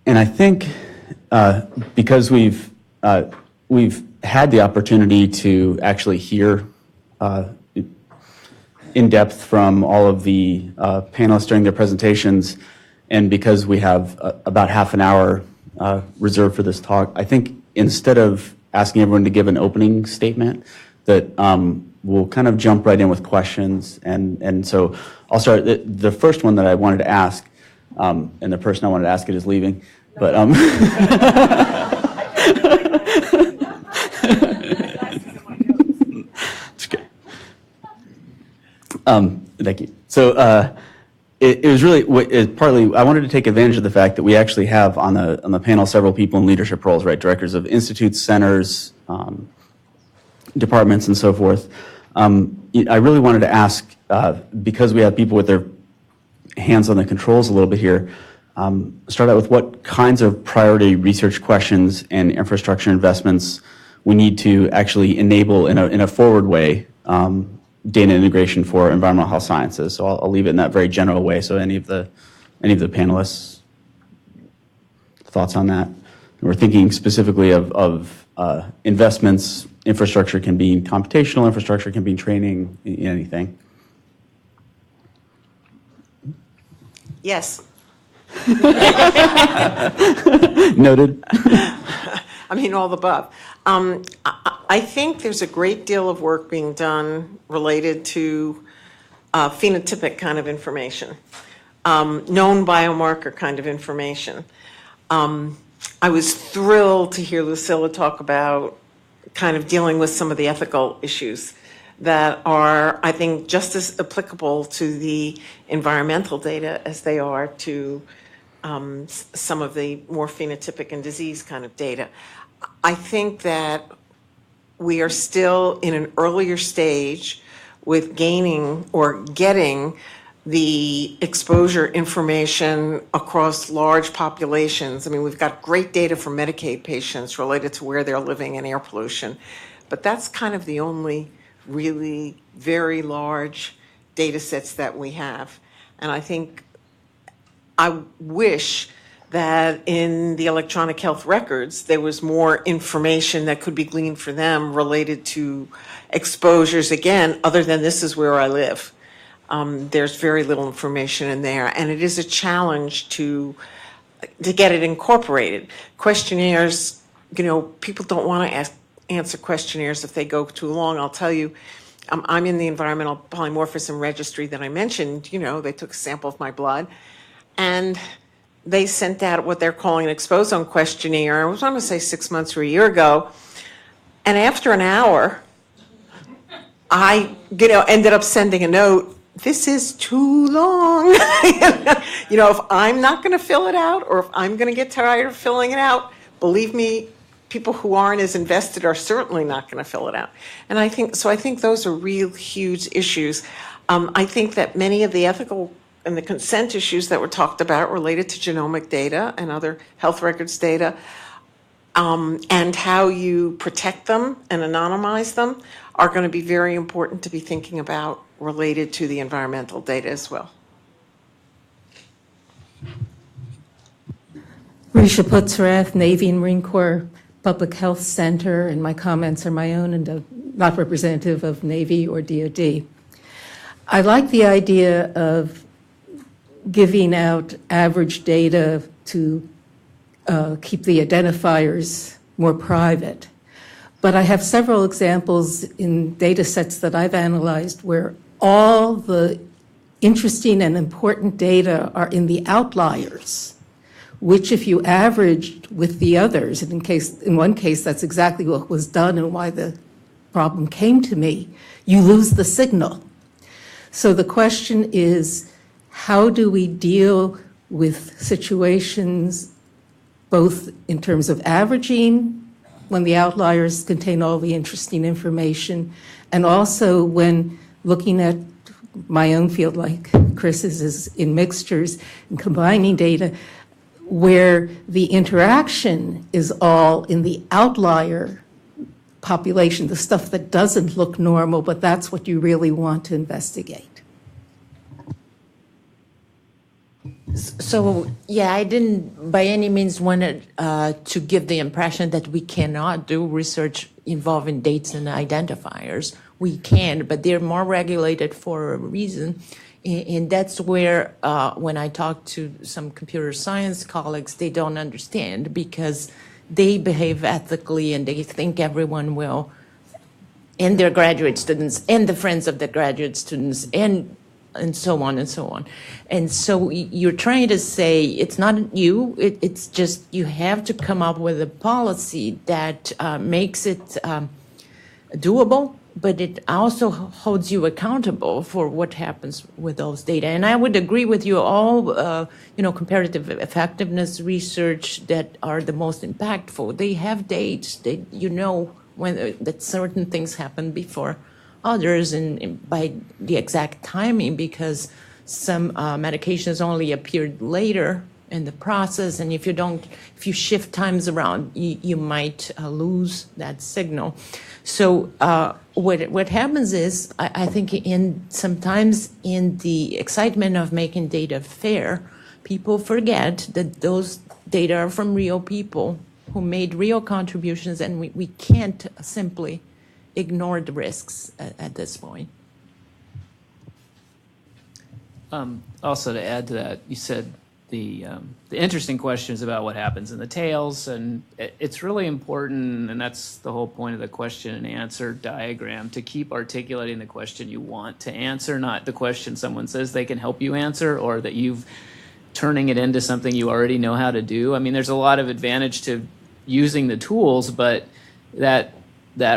And I think because we've had the opportunity to actually hear in depth from all of the panelists during their presentations, and because we have about half an hour reserved for this talk, I think instead of asking everyone to give an opening statement, that we'll kind of jump right in with questions. And so I'll start. The first one that I wanted to ask, and the person I wanted to ask it is leaving, but it's okay. Thank you. So it was really partly I wanted to take advantage of the fact that we actually have on the panel several people in leadership roles, right? Directors of institutes, centers, departments, and so forth. I really wanted to ask, because we have people with their hands on the controls a little bit here, start out with what kinds of priority research questions and infrastructure investments we need to actually enable in a forward way data integration for environmental health sciences. So I'll leave it in that very general way. So any of the panelists, thoughts on that? We're thinking specifically of investments. Infrastructure can be computational infrastructure, can be training, anything. Yes. Noted. I mean, all the above. I think there's a great deal of work being done related to phenotypic kind of information, known biomarker kind of information. I was thrilled to hear Lucilla talk about kind of dealing with some of the ethical issues that are, I think, just as applicable to the environmental data as they are to some of the more phenotypic and disease kind of data. I think that we are still in an earlier stage with gaining or getting the exposure information across large populations. I mean, we've got great data for Medicaid patients related to where they're living and air pollution, but that's kind of the only really very large data sets that we have. And I wish that in the electronic health records, there was more information that could be gleaned for them related to exposures, again, other than this is where I live. There's very little information in there, and it is a challenge to get it incorporated. Questionnaires, people don't want to answer questionnaires if they go too long. I'll tell you, I'm in the environmental polymorphism registry that I mentioned. They took a sample of my blood, and they sent out what they're calling an exposome questionnaire. I was going to say 6 months or a year ago, and after an hour, I ended up sending a note. This is too long. If I'm not going to fill it out, or if I'm going to get tired of filling it out, believe me, people who aren't as invested are certainly not going to fill it out. And I think those are real huge issues. I think that many of the ethical and the consent issues that were talked about related to genomic data and other health records data, and how you protect them and anonymize them are going to be very important to be thinking about related to the environmental data as well. Risha Putzrath, Navy and Marine Corps Public Health Center, and my comments are my own and not representative of Navy or DoD. I like the idea of giving out average data to keep the identifiers more private. But I have several examples in data sets that I've analyzed where all the interesting and important data are in the outliers, which if you averaged with the others, and in one case that's exactly what was done and why the problem came to me, you lose the signal. So the question is, how do we deal with situations both in terms of averaging when the outliers contain all the interesting information, and also when looking at my own field, like Chris's, is in mixtures and combining data, where the interaction is all in the outlier population, the stuff that doesn't look normal, but that's what you really want to investigate. So, yeah, I didn't by any means want to give the impression that we cannot do research involving dates and identifiers. We can, but they're more regulated for a reason. And that's where, when I talk to some computer science colleagues, they don't understand because they behave ethically and they think everyone will, and their graduate students, and the friends of the graduate students, and so on and so on. And so you're trying to say it's not you, it's just you have to come up with a policy that makes it doable, but it also holds you accountable for what happens with those data. And I would agree with you, all comparative effectiveness research that are the most impactful, they have dates that when that certain things happen before others and by the exact timing, because some medications only appeared later in the process, and if you shift times around, you might lose that signal. So what happens is, I think sometimes in the excitement of making data fair, people forget that those data are from real people who made real contributions, and we can't simply ignore the risks at this point. Also, to add to that, you said the interesting questions about what happens in the tails, and it's really important, and that's the whole point of the question and answer diagram, to keep articulating the question you want to answer, not the question someone says they can help you answer, or that you've turning it into something you already know how to do. I mean, there's a lot of advantage to using the tools, but that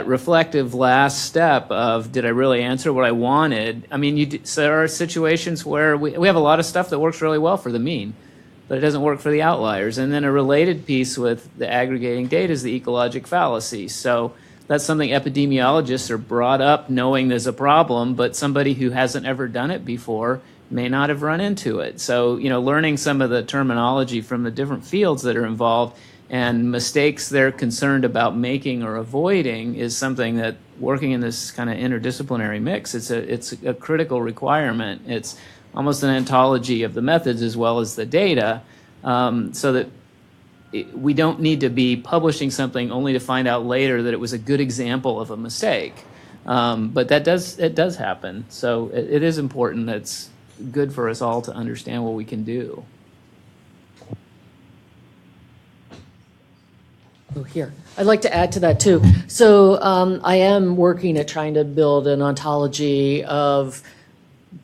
reflective last step of, did I really answer what I wanted? I mean, so there are situations where we have a lot of stuff that works really well for the mean, but it doesn't work for the outliers. And then a related piece with the aggregating data is the ecologic fallacy. So that's something epidemiologists are brought up knowing there's a problem, but somebody who hasn't ever done it before may not have run into it. So, learning some of the terminology from the different fields that are involved and mistakes they're concerned about making or avoiding is something that, working in this kind of interdisciplinary mix, it's a critical requirement. It's almost an ontology of the methods as well as the data, so that we don't need to be publishing something only to find out later that it was a good example of a mistake. But it does happen. So it is important. That's good for us all to understand what we can do. Oh, here. I'd like to add to that too. So I am working at trying to build an ontology of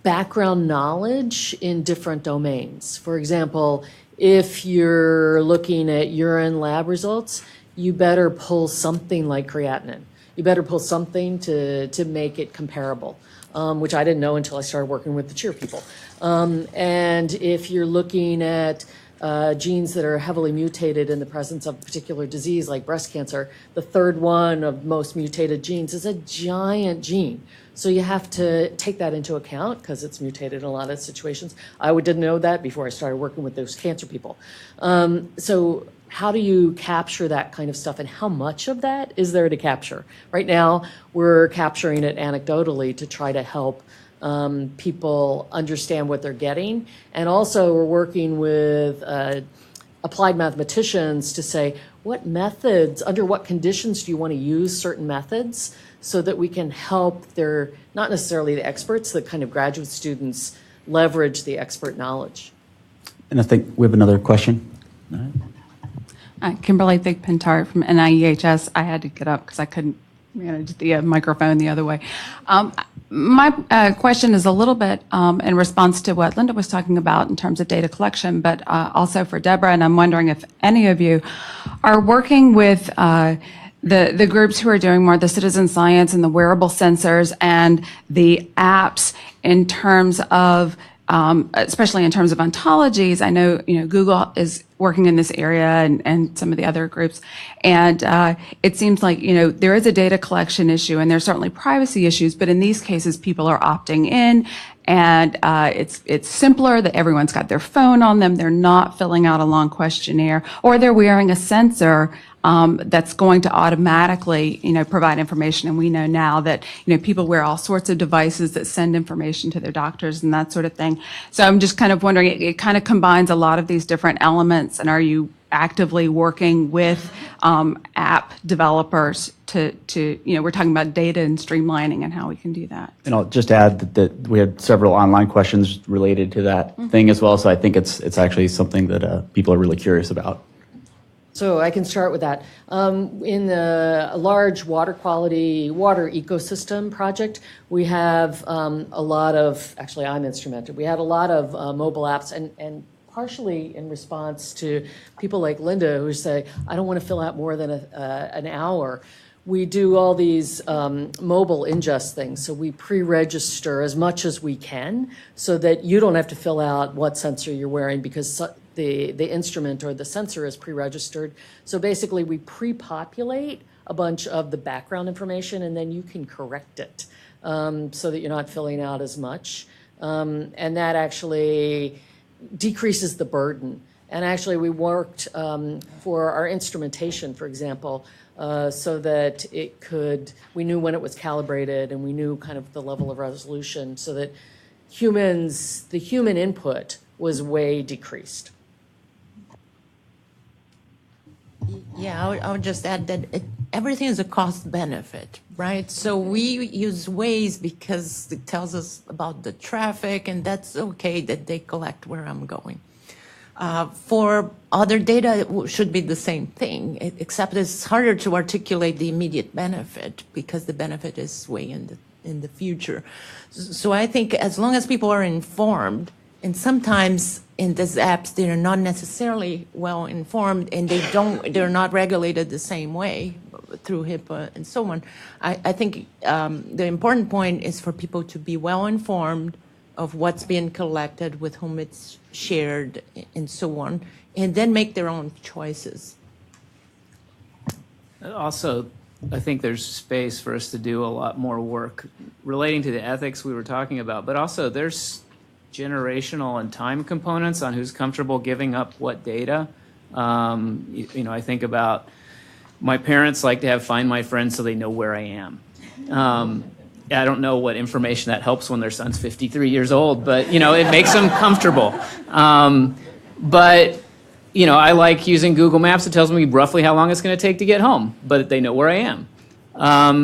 background knowledge in different domains. For example, if you're looking at urine lab results, you better pull something like creatinine. You better pull something to make it comparable, which I didn't know until I started working with the cheer people. And if you're looking at genes that are heavily mutated in the presence of a particular disease like breast cancer, the third one of most mutated genes is a giant gene. So you have to take that into account because it's mutated in a lot of situations. I didn't know that before I started working with those cancer people. So how do you capture that kind of stuff, and how much of that is there to capture? Right now, we're capturing it anecdotally to try to help people understand what they're getting. And also we're working with applied mathematicians to say, what methods, under what conditions do you want to use certain methods so that we can help not necessarily the experts, the kind of graduate students leverage the expert knowledge. And I think we have another question. All right. Kimberly Thigpen-Tart from NIEHS. I had to get up because I couldn't manage the microphone the other way. My question is a little bit in response to what Linda was talking about in terms of data collection, but also for Deborah, and I'm wondering if any of you are working with the groups who are doing more the citizen science and the wearable sensors and the apps in terms of especially in terms of ontologies. I know, Google is working in this area and some of the other groups. And it seems like, there is a data collection issue and there's certainly privacy issues, but in these cases, people are opting in and it's simpler, that everyone's got their phone on them, they're not filling out a long questionnaire, or they're wearing a sensor that's going to automatically, provide information. And we know now that, people wear all sorts of devices that send information to their doctors and that sort of thing. So I'm just kind of wondering, it kind of combines a lot of these different elements, and are you actively working with app developers to we're talking about data and streamlining and how we can do that. And I'll just add that we had several online questions related to that thing as well, so I think it's actually something that people are really curious about. So I can start with that. In a large water ecosystem project, we have a lot of, actually I'm instrumental, we had a lot of mobile apps, and partially in response to people like Linda who say, I don't want to fill out more than an hour. We do all these mobile ingest things. So we pre-register as much as we can so that you don't have to fill out what sensor you're wearing, because the instrument or the sensor is pre-registered. So basically we pre-populate a bunch of the background information, and then you can correct it so that you're not filling out as much. And that actually decreases the burden. And actually we worked for our instrumentation, for example, so that we knew when it was calibrated, and we knew kind of the level of resolution, so that the human input was way decreased. Yeah, I would just add that everything is a cost benefit, right? So we use Waze because it tells us about the traffic, and that's okay that they collect where I'm going. For other data, it should be the same thing, except it's harder to articulate the immediate benefit because the benefit is way in the future. So I think as long as people are informed, and sometimes in these apps, they're not necessarily well informed, and they're not regulated the same way through HIPAA and so on. I think the important point is for people to be well informed of what's being collected, with whom it's shared, and so on, and then make their own choices. Also, I think there's space for us to do a lot more work relating to the ethics we were talking about, but also there's generational and time components on who's comfortable giving up what data. I think about my parents like to have Find My Friend so they know where I am. I don't know what information that helps when their son's 53 years old, but, it makes them comfortable. But I like using Google Maps. It tells me roughly how long it's going to take to get home, but they know where I am.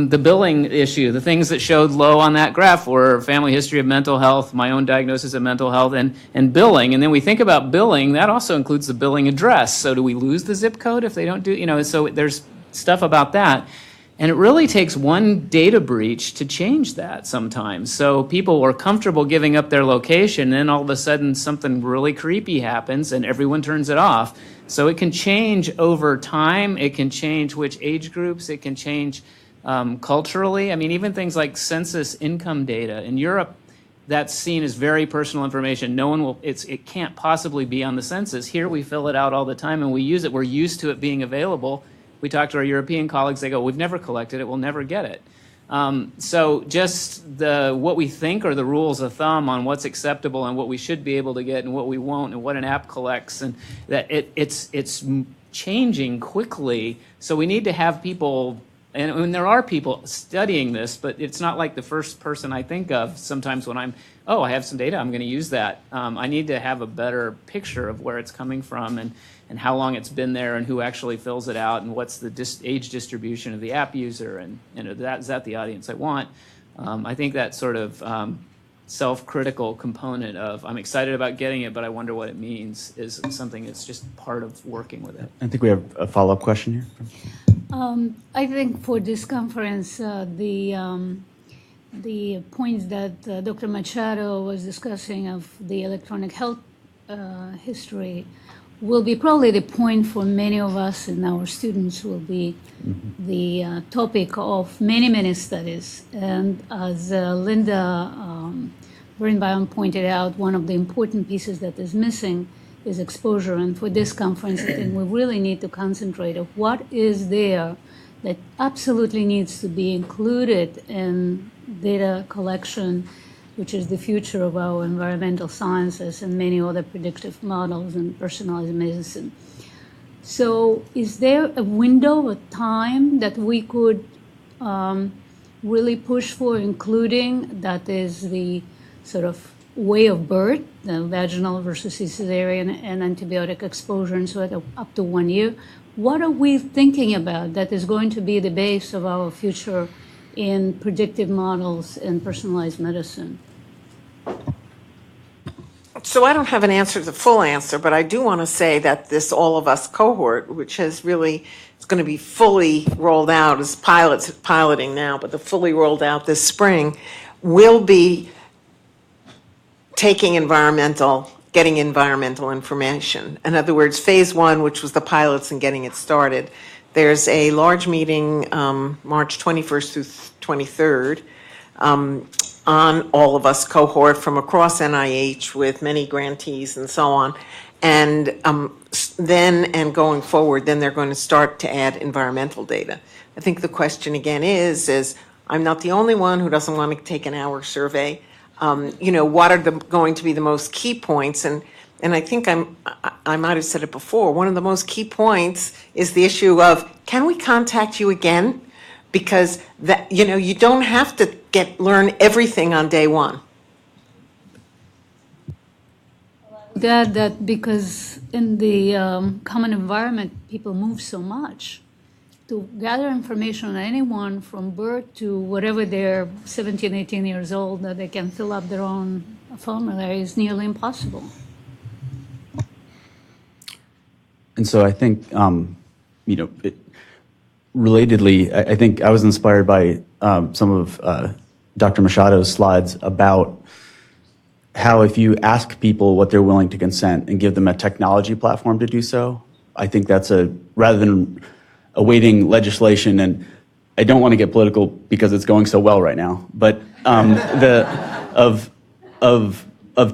The billing issue, the things that showed low on that graph were family history of mental health, my own diagnosis of mental health, and billing. And then we think about billing, that also includes the billing address. So do we lose the zip code if they don't do, so there's stuff about that. And it really takes one data breach to change that sometimes. So people are comfortable giving up their location, and then all of a sudden something really creepy happens and everyone turns it off. So it can change over time. It can change which age groups. It can change culturally. I mean, even things like census income data. In Europe, that's seen as very personal information. No one will, it can't possibly be on the census. Here we fill it out all the time and we use it. We're used to it being available. We talk to our European colleagues, they go, we've never collected it, we'll never get it. So just what we think are the rules of thumb on what's acceptable and what we should be able to get and what we won't, and what an app collects, and that it's changing quickly. So we need to have people, and there are people studying this, but it's not like the first person I think of sometimes when I have some data, I'm going to use that. I need to have a better picture of where it's coming from and how long it's been there and who actually fills it out and what's the age distribution of the app user, and is that the audience I want. I think that sort of self-critical component of I'm excited about getting it, but I wonder what it means is something that's just part of working with it. I think we have a follow-up question here. I think for this conference, the points that Dr. Machado was discussing of the electronic health history will be probably the point for many of us, and our students will be the topic of many, many studies. And as Linda Birnbaum pointed out, one of the important pieces that is missing is exposure. And for this conference, I think we really need to concentrate on what is there that absolutely needs to be included in data collection, which is the future of our environmental sciences and many other predictive models and personalized medicine. So is there a window of time that we could really push for, including that is the sort of way of birth, the vaginal versus cesarean and antibiotic exposure, and so on, up to 1 year? What are we thinking about that is going to be the base of our future in predictive models and personalized medicine? So I don't have an answer, the full answer, but I do want to say that this All of Us cohort, which has really, it's going to be fully rolled out as piloting now, but the fully rolled out this spring, will be getting environmental information. In other words, phase 1, which was the pilots and getting it started, there's a large meeting March 21st through 23rd on All of Us cohort from across NIH with many grantees and so on. And then going forward, then they're going to start to add environmental data. I think the question again is I'm not the only one who doesn't want to take an hour survey. What are going to be the most key points? And I think I might have said it before. One of the most key points is the issue of, can we contact you again? Because that, you don't have to learn everything on day one. That because in the common environment, people move so much. To gather information on anyone from birth to whatever they're 17, 18 years old, that they can fill up their own formulary is nearly impossible. And so I think, relatedly, I think I was inspired by some of Dr. Machado's slides about how if you ask people what they're willing to consent and give them a technology platform to do so, I think that's rather than awaiting legislation, and I don't want to get political because it's going so well right now, but of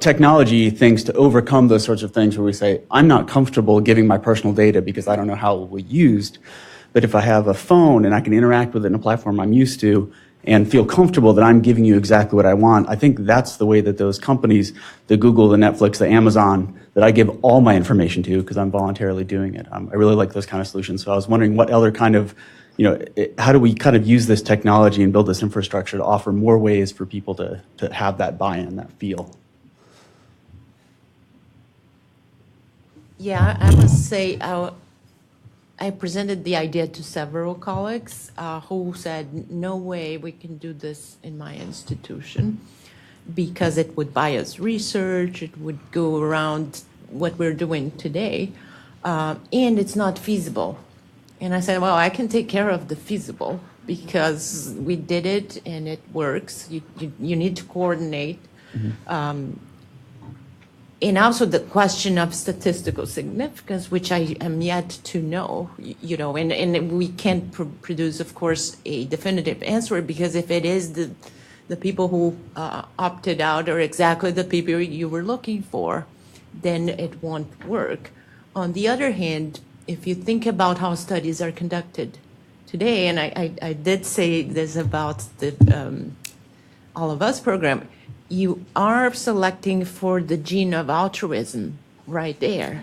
technology things to overcome those sorts of things where we say, I'm not comfortable giving my personal data because I don't know how it will be used, but if I have a phone and I can interact with it in a platform I'm used to and feel comfortable that I'm giving you exactly what I want, I think that's the way that those companies, the Google, the Netflix, the Amazon, that I give all my information to because I'm voluntarily doing it. I really like those kind of solutions. So I was wondering what other kind of, how do we kind of use this technology and build this infrastructure to offer more ways for people to have that buy-in, that feel? Yeah, I must say, I presented the idea to several colleagues who said, no way we can do this in my institution because it would bias research, it would go around what we're doing today, and it's not feasible. And I said, well, I can take care of the feasible because we did it and it works. You need to coordinate. Mm-hmm. And also the question of statistical significance, which I am yet to know, and we can't produce, of course, a definitive answer because if it is the people who opted out are exactly the people you were looking for, then it won't work. On the other hand, if you think about how studies are conducted today, and I did say this about the All of Us program, you are selecting for the gene of altruism right there.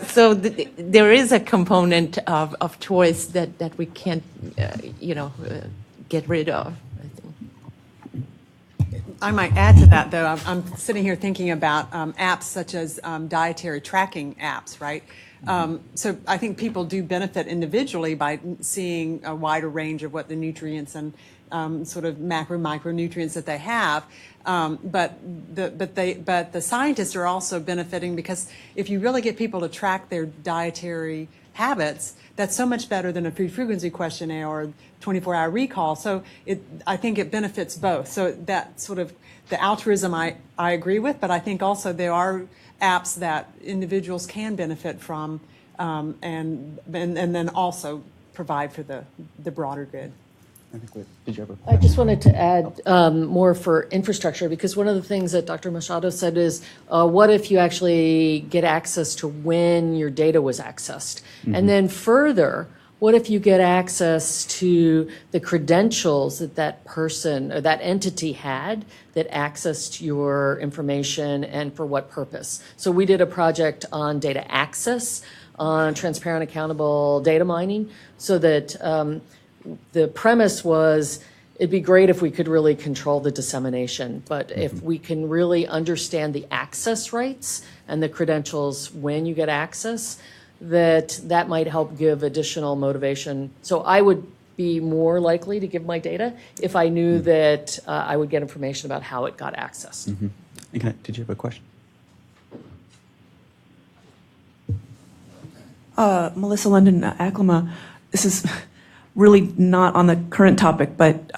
So there is a component of choice that we can't, get rid of, I think. I might add to that, though. I'm sitting here thinking about apps such as dietary tracking apps, right? So I think people do benefit individually by seeing a wider range of what the nutrients and sort of micronutrients that they have, but the scientists are also benefiting because if you really get people to track their dietary habits, that's so much better than a food frequency questionnaire or 24-hour recall. So I think it benefits both. So that sort of the altruism I agree with, but I think also there are apps that individuals can benefit from, and then also provide for the broader good. Did you ever? I just wanted to add more for infrastructure, because one of the things that Dr. Machado said is, what if you actually get access to when your data was accessed? Mm-hmm. And then further, What if you get access to the credentials that that person or that entity had that accessed your information and for what purpose? So we did a project on data access, on transparent, accountable data mining, so that the premise was it'd be great if we could really control the dissemination, but if we can really understand the access rights and the credentials when you get access, that might help give additional motivation. So I would be more likely to give my data if I knew that I would get information about how it got accessed. Okay, did you have a question? Melissa London, Aclima. This is really not on the current topic, but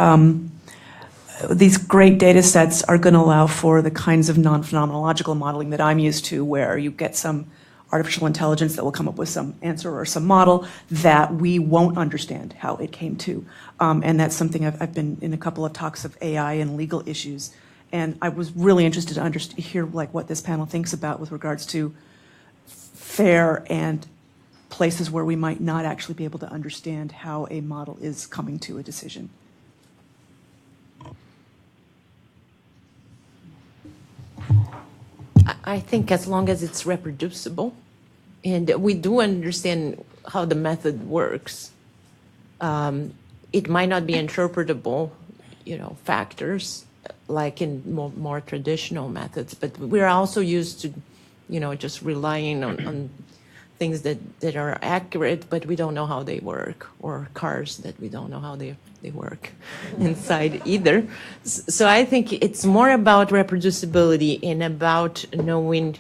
these great data sets are going to allow for the kinds of non-phenomenological modeling that I'm used to, where you get some artificial intelligence that will come up with some answer or some model that we won't understand how it came to. And that's something I've been in a couple of talks of AI and legal issues. And I was really interested to hear like what this panel thinks about with regards to fair and places where we might not actually be able to understand how a model is coming to a decision. I think as long as it's reproducible, and we do understand how the method works, it might not be interpretable, factors like in more traditional methods, but we're also used to, just relying on things that are accurate, but we don't know how they work, or cars that we don't know how they work inside either. So I think it's more about reproducibility and about knowing,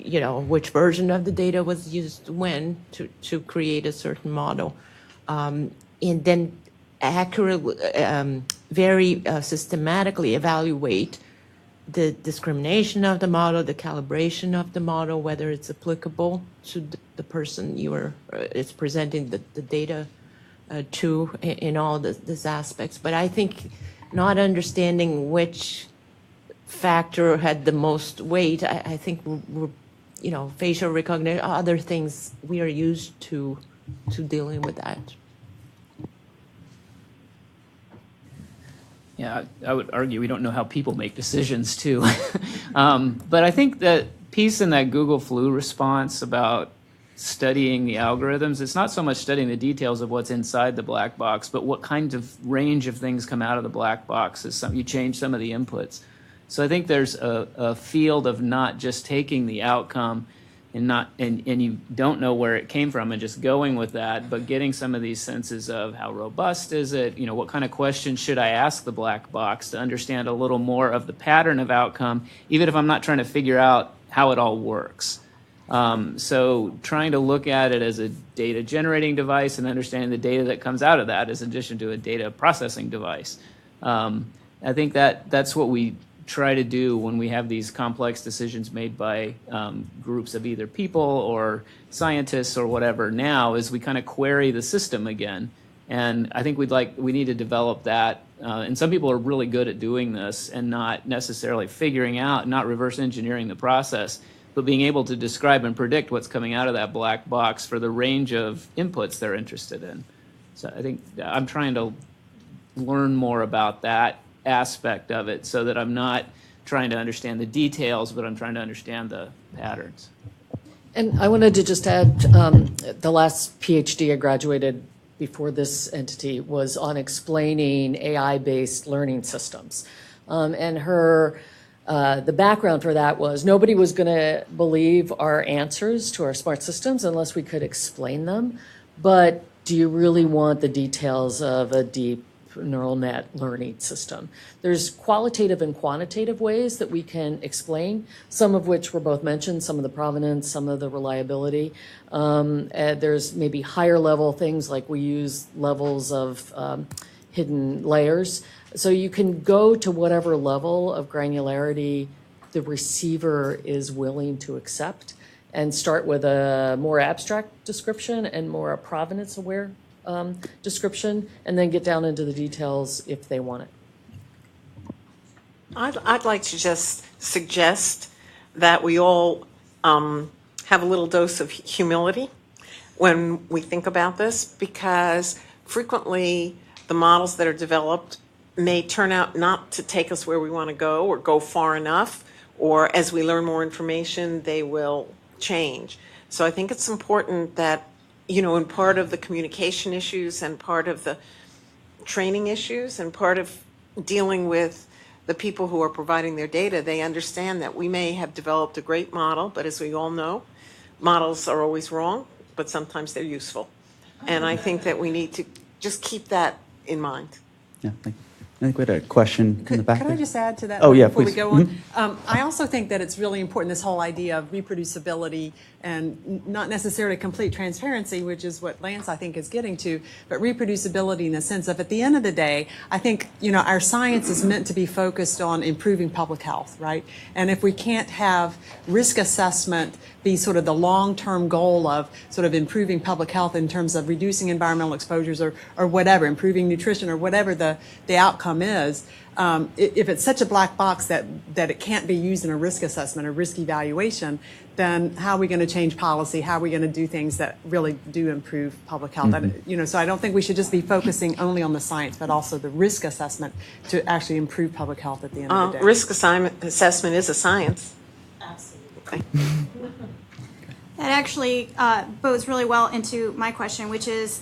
which version of the data was used when to create a certain model. And then accurately, very systematically evaluate the discrimination of the model, the calibration of the model, whether it's applicable to the person it's presenting the data to in all these aspects. But I think not understanding which factor had the most weight, I think we're, facial recognition, other things, we are used to dealing with that. Yeah, I would argue we don't know how people make decisions too. But I think that piece in that Google flu response about studying the algorithms, it's not so much studying the details of what's inside the black box, but what kind of range of things come out of the black box as you change some of the inputs. So I think there's a field of not just taking the outcome and you don't know where it came from and just going with that, but getting some of these senses of how robust is it, what kind of questions should I ask the black box to understand a little more of the pattern of outcome, even if I'm not trying to figure out how it all works. So trying to look at it as a data generating device and understanding the data that comes out of that in addition to a data processing device. I think that's what we try to do when we have these complex decisions made by groups of either people or scientists or whatever now, is we kind of query the system again. And I think we need to develop that. And some people are really good at doing this and not necessarily figuring out, not reverse engineering the process, but being able to describe and predict what's coming out of that black box for the range of inputs they're interested in. So I think I'm trying to learn more about that aspect of it so that I'm not trying to understand the details, but I'm trying to understand the patterns. And I wanted to just add, the last PhD I graduated before this entity was on explaining AI-based learning systems. And the background for that was nobody was going to believe our answers to our smart systems unless we could explain them. But do you really want the details of a deep neural net learning system? There's qualitative and quantitative ways that we can explain, some of which were both mentioned, some of the provenance, some of the reliability. There's maybe higher level things like we use levels of hidden layers. So you can go to whatever level of granularity the receiver is willing to accept and start with a more abstract description and more a provenance aware description, and then get down into the details if they want it. I'd like to just suggest that we all have a little dose of humility when we think about this, because frequently the models that are developed may turn out not to take us where we want to go or go far enough, or as we learn more information, they will change. So I think it's important that, you know, in part of the communication issues and part of the training issues and part of dealing with the people who are providing their data, they understand that we may have developed a great model, but as we all know, models are always wrong, but sometimes they're useful. And I think that we need to just keep that in mind. Yeah, thank you. I think we had a question in the back Could I there. just add to that? Oh, yeah, before please. we go on? I also think that it's really important, this whole idea of reproducibility and not necessarily complete transparency, which is what Lance, I think, is getting to, but reproducibility in the sense of, at the end of the day, I think, you know, our science is meant to be focused on improving public health, right? And if we can't have risk assessment be sort of the long-term goal of sort of improving public health in terms of reducing environmental exposures or whatever, improving nutrition or whatever the outcome is, if it's such a black box that it can't be used in a risk assessment or risk evaluation, then how are we going to change policy? How are we going to do things that really do improve public health? You know, so I don't think we should just be focusing only on the science, but also the risk assessment to actually improve public health at the end of the day. Risk assessment is a science. Absolutely. That actually bodes really well into my question, which is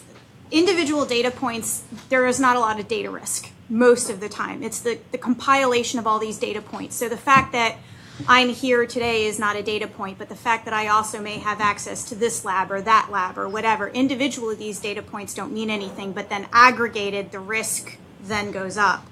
individual data points, there is not a lot of data risk most of the time. It's the compilation of all these data points. So the fact that I'm here today is not a data point, but the fact that I also may have access to this lab or that lab or whatever, individually these data points don't mean anything, but then aggregated, the risk then goes up.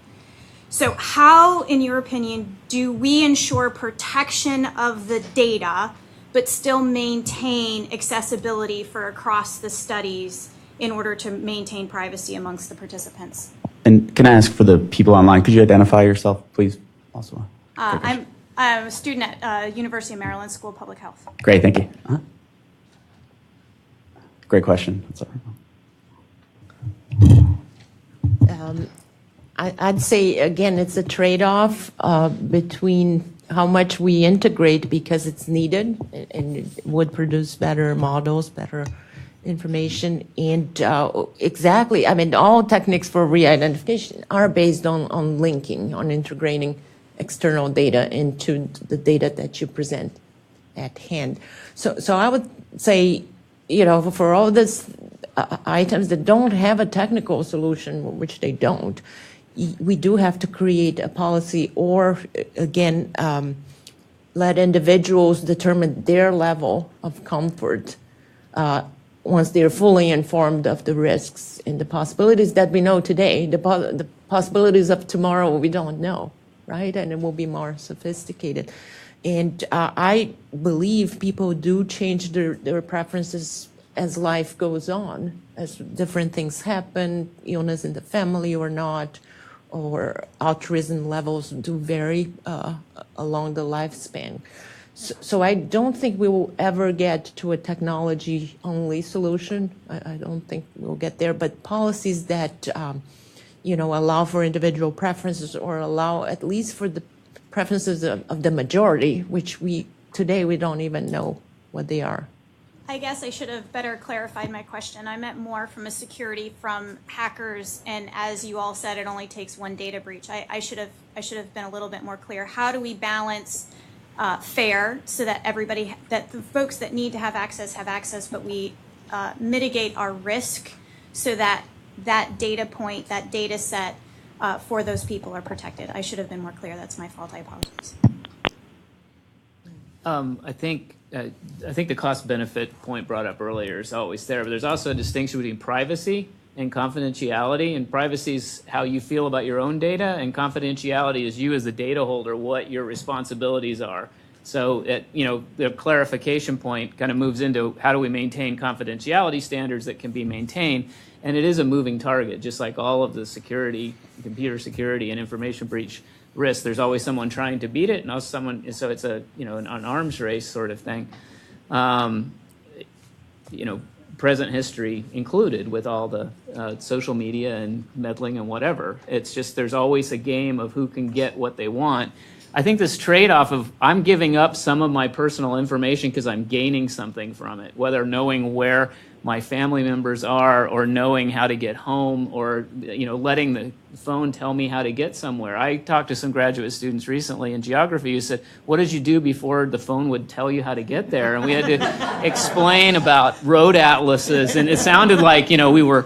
So how, in your opinion, do we ensure protection of the data, but still maintain accessibility for across the studies in order to maintain privacy amongst the participants? And can I ask for the people online, could you identify yourself, please, also? I'm a student at University of Maryland School of Public Health. Great, thank you. Great question. That's all right. I'd say, again, it's a trade-off between how much we integrate because it's needed and it would produce better models, better information. And exactly, I mean, all techniques for re-identification are based on linking, on integrating external data into the data that you present at hand. So I would say, you know, for all these items that don't have a technical solution, which they don't, we do have to create a policy or, again, let individuals determine their level of comfort once they're fully informed of the risks and the possibilities that we know today. The possibilities of tomorrow we don't know, right? And it will be more sophisticated. And I believe people do change their preferences as life goes on, as different things happen, illness in the family or not, or altruism levels do vary along the lifespan. So I don't think we will ever get to a technology-only solution. I don't think we'll get there, but policies that, you know, allow for individual preferences or allow at least for the preferences of the majority, which today we don't even know what they are. I guess I should have better clarified my question. I meant more from a security from hackers, and as you all said, it only takes one data breach. I should have been a little bit more clear. How do we balance fair so that everybody, that the folks that need to have access, but we mitigate our risk so that that data point, that data set for those people are protected? I should have been more clear. That's my fault. I apologize. I think the cost-benefit point brought up earlier is always there, but there's also a distinction between privacy and confidentiality, and privacy is how you feel about your own data, and confidentiality is you as the data holder, what your responsibilities are. So, the clarification point kind of moves into how do we maintain confidentiality standards that can be maintained, and it is a moving target, just like all of the security, computer security and information breach risk. There's always someone trying to beat it, and also someone. So it's an arms race sort of thing. Present history included with all the social media and meddling and whatever. It's just there's always a game of who can get what they want. I think this trade-off of I'm giving up some of my personal information because I'm gaining something from it, whether knowing where my family members are, or knowing how to get home, or letting the phone tell me how to get somewhere. I talked to some graduate students recently in geography who said, what did you do before the phone would tell you how to get there? And we had to explain about road atlases, and it sounded like we were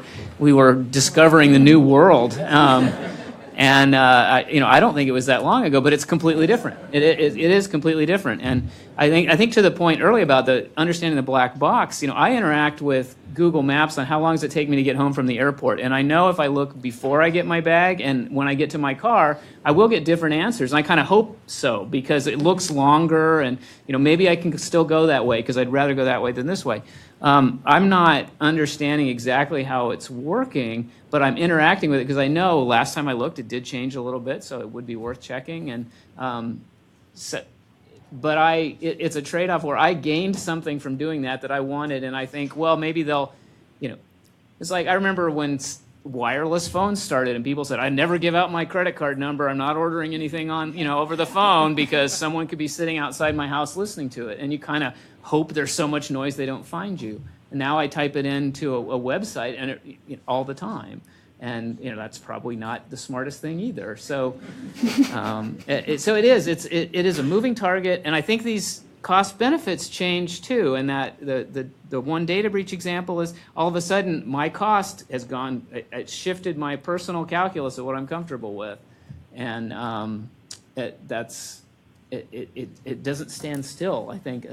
discovering the new world. I don't think it was that long ago, but it's completely different. It is completely different. And I think to the point earlier about the understanding the black box, I interact with Google Maps on how long does it take me to get home from the airport. And I know if I look before I get my bag and when I get to my car, I will get different answers. And I kind of hope so, because it looks longer, and maybe I can still go that way because I'd rather go that way than this way. I'm not understanding exactly how it's working, but I'm interacting with it because I know last time I looked, it did change a little bit, so it would be worth checking. And it's a trade-off where I gained something from doing that I wanted, and I think, well, maybe they'll, it's like I remember when wireless phones started, and people said, I never give out my credit card number. I'm not ordering anything on, over the phone because someone could be sitting outside my house listening to it, and you kind of hope there's so much noise they don't find you. And now I type it into a website and all the time. And that's probably not the smartest thing either. So, it is a moving target, and I think these cost benefits change too. And that the one data breach example is all of a sudden my cost has gone. It shifted my personal calculus of what I'm comfortable with, and it doesn't stand still. I think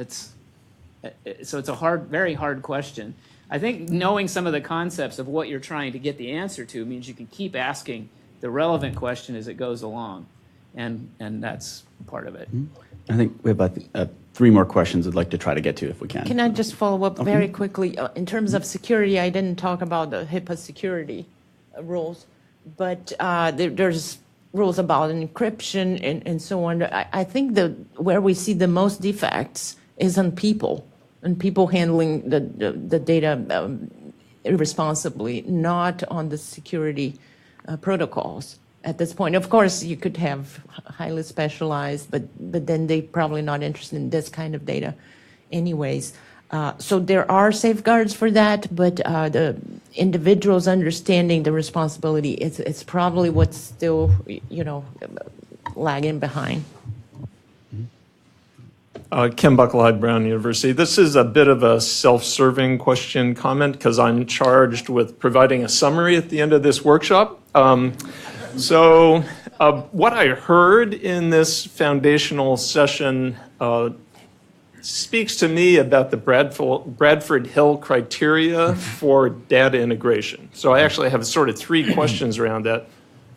so it's a very hard question. I think knowing some of the concepts of what you're trying to get the answer to means you can keep asking the relevant question as it goes along, and that's part of it. I think we have 3 more questions I'd like to try to get to if we can. Can I just follow up very quickly? In terms of security, I didn't talk about the HIPAA security rules, but there's rules about encryption and so on. I think where we see the most defects is on people, and people handling the data irresponsibly, not on the security protocols at this point. Of course, you could have highly specialized, but then they're probably not interested in this kind of data anyways. So there are safeguards for that, but the individuals understanding the responsibility, it's probably what's still, lagging behind. Ken Bucklehead, Brown University. This is a bit of a self-serving question comment because I'm charged with providing a summary at the end of this workshop. So what I heard in this foundational session speaks to me about the Bradford Hill criteria for data integration. So I actually have sort of 3 questions around that.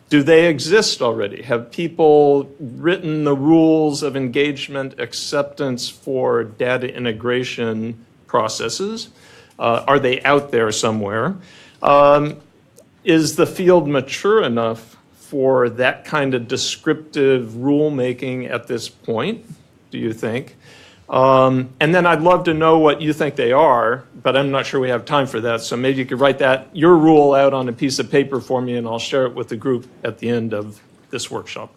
Do they exist already? Have people written the rules of engagement acceptance for data integration processes? Are they out there somewhere? Is the field mature enough for that kind of descriptive rulemaking at this point, do you think? And then I'd love to know what you think they are, but I'm not sure we have time for that. So maybe you could write your rule out on a piece of paper for me, and I'll share it with the group at the end of this workshop.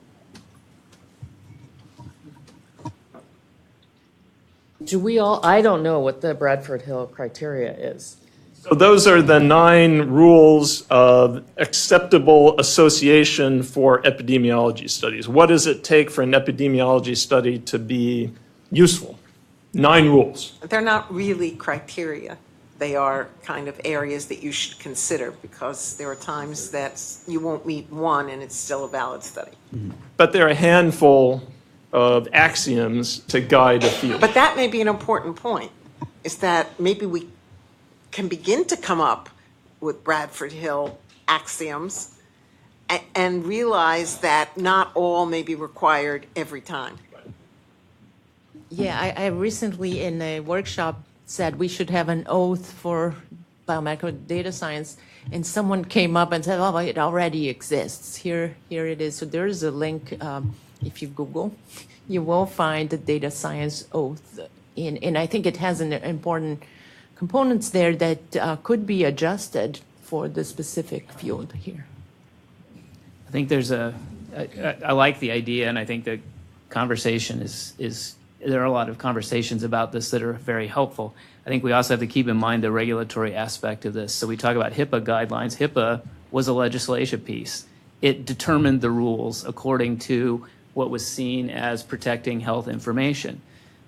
I don't know what the Bradford Hill criteria is. So those are the 9 rules of acceptable association for epidemiology studies. What does it take for an epidemiology study to be useful? 9 rules. They're not really criteria. They are kind of areas that you should consider, because there are times that you won't meet one and it's still a valid study. But there are a handful of axioms to guide a field. But that may be an important point, is that maybe we can begin to come up with Bradford Hill axioms and realize that not all may be required every time. Yeah, I recently in a workshop said we should have an oath for biomedical data science, and someone came up and said, oh, it already exists. Here it is. So there is a link. If you Google, you will find the data science oath. And I think it has an important components there that could be adjusted for the specific field here. I think I like the idea, and I think the conversation is there are a lot of conversations about this that are very helpful. I think we also have to keep in mind the regulatory aspect of this. So we talk about HIPAA guidelines. HIPAA was a legislation piece. It determined the rules according to what was seen as protecting health information.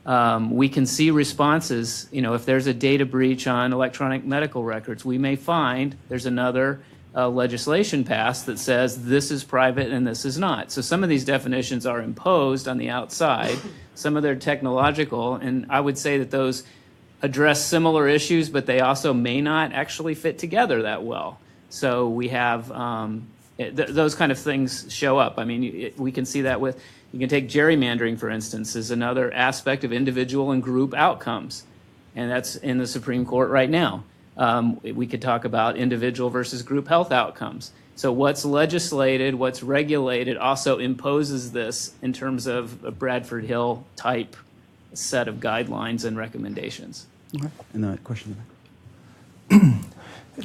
We can see responses, if there's a data breach on electronic medical records, we may find there's another legislation passed that says this is private and this is not. So some of these definitions are imposed on the outside, some of them are technological, and I would say that those address similar issues, but they also may not actually fit together that well. So we have those kind of things show up. I mean, we can see that with, you can take gerrymandering, for instance, is another aspect of individual and group outcomes, and that's in the Supreme Court right now. We could talk about individual versus group health outcomes. So what's legislated, what's regulated also imposes this in terms of a Bradford Hill type set of guidelines and recommendations. Okay. And the question.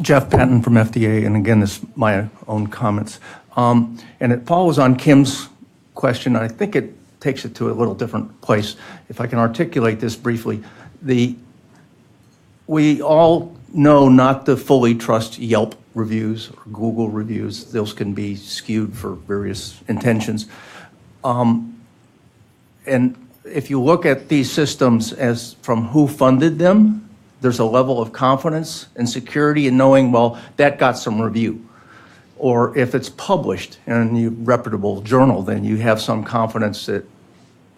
Jeff Patton from FDA, and again, this is my own comments. And it follows on Kim's question. I think it takes it to a little different place. If I can articulate this briefly, we all know not to fully trust Yelp reviews or Google reviews. Those can be skewed for various intentions. And if you look at these systems as from who funded them, there's a level of confidence and security in knowing, well, that got some review. Or if it's published in a reputable journal, then you have some confidence that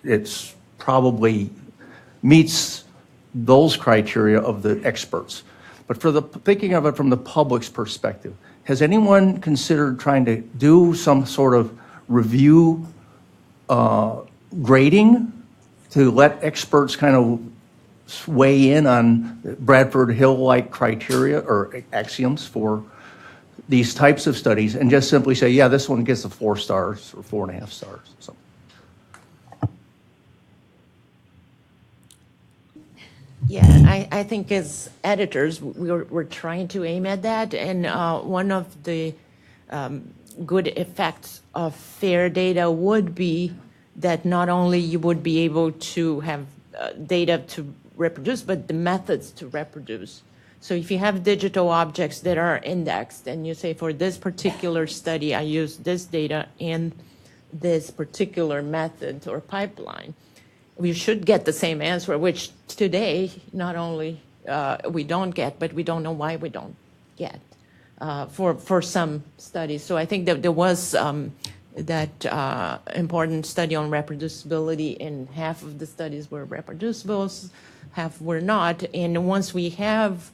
it's probably meets those criteria of the experts. But for thinking of it from the public's perspective, has anyone considered trying to do some sort of review grading to let experts kind of weigh in on Bradford Hill-like criteria or axioms for these types of studies and just simply say, yeah, this one gets a 4 stars or 4.5 stars. So. Yeah, I think as editors, we're trying to aim at that. And one of the good effects of fair data would be that not only you would be able to have data to reproduce, but the methods to reproduce. So if you have digital objects that are indexed and you say, for this particular study, I use this data and this particular method or pipeline, we should get the same answer, which today, not only we don't get, but we don't know why we don't get for some studies. So I think that there was that important study on reproducibility, and half of the studies were reproducible, half were not. And once we have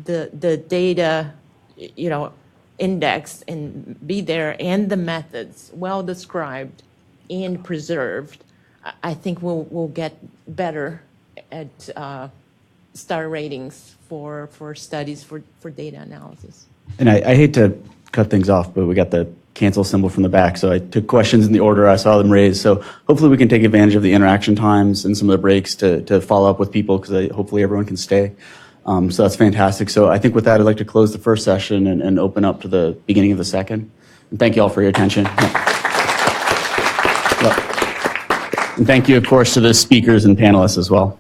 the data, indexed and be there, and the methods well described and preserved, I think we'll get better at star ratings for studies for data analysis. And I hate to cut things off, but we got the cancel symbol from the back, so I took questions in the order I saw them raised. So hopefully we can take advantage of the interaction times and some of the breaks to follow up with people, because hopefully everyone can stay. So that's fantastic. So I think with that, I'd like to close the first session and open up to the beginning of the second. And thank you all for your attention. And thank you, of course, to the speakers and panelists as well.